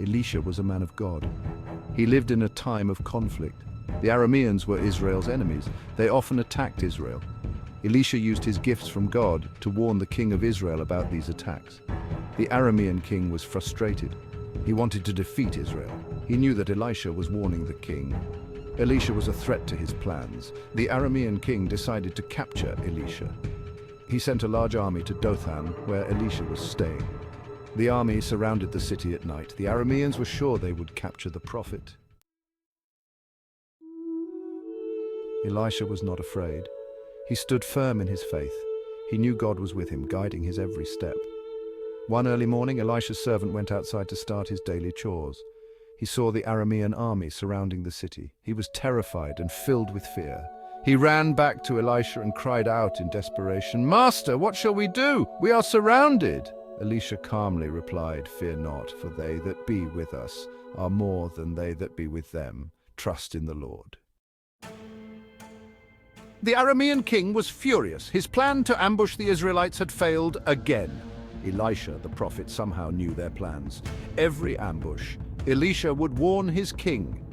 Elisha was a man of God. He lived in a time of conflict. The Arameans were Israel's enemies. They often attacked Israel. Elisha used his gifts from God to warn the king of Israel about these attacks. The Aramean king was frustrated. He wanted to defeat Israel. He knew that Elisha was warning the king. Elisha was a threat to his plans. The Aramean king decided to capture Elisha. He sent a large army to Dothan, where Elisha was staying. The army surrounded the city at night. The Arameans were sure they would capture the prophet. Elisha was not afraid. He stood firm in his faith. He knew God was with him, guiding his every step. One early morning, Elisha's servant went outside to start his daily chores. He saw the Aramean army surrounding the city. He was terrified and filled with fear. He ran back to Elisha and cried out in desperation, "Master, what shall we do? We are surrounded." Elisha calmly replied, "Fear not, for they that be with us are more than they that be with them. Trust in the Lord." The Aramean king was furious. His plan to ambush the Israelites had failed again. Elisha, the prophet, somehow knew their plans. Every ambush, Elisha would warn his king.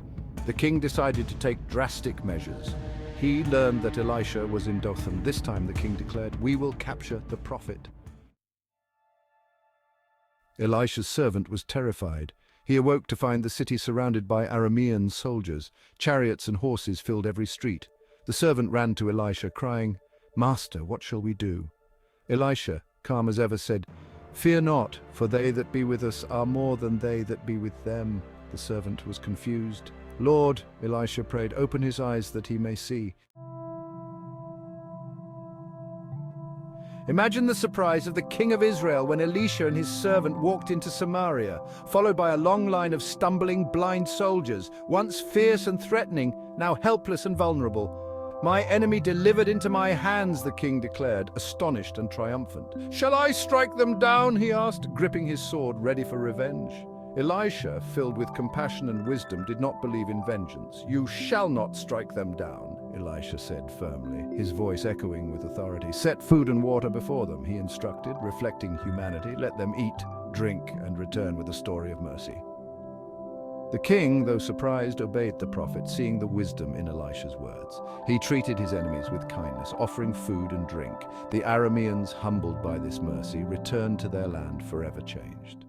The king decided to take drastic measures. He learned that Elisha was in Dothan. This time the king declared, "We will capture the prophet." Elisha's servant was terrified. He awoke to find the city surrounded by Aramean soldiers. Chariots and horses filled every street. The servant ran to Elisha, crying, "Master, what shall we do?" Elisha, calm as ever, said, "Fear not, for they that be with us are more than they that be with them." The servant was confused. "Lord," Elisha prayed, "open his eyes that he may see." Imagine the surprise of the king of Israel when Elisha and his servant walked into Samaria, followed by a long line of stumbling, blind soldiers, once fierce and threatening, now helpless and vulnerable. "My enemy delivered into my hands," the king declared, astonished and triumphant. "Shall I strike them down?" he asked, gripping his sword, ready for revenge. Elisha, filled with compassion and wisdom, did not believe in vengeance. "You shall not strike them down," Elisha said firmly, his voice echoing with authority. "Set food and water before them," he instructed, reflecting humanity. "Let them eat, drink, and return with a story of mercy." The king, though surprised, obeyed the prophet, seeing the wisdom in Elisha's words. He treated his enemies with kindness, offering food and drink. The Arameans, humbled by this mercy, returned to their land forever changed.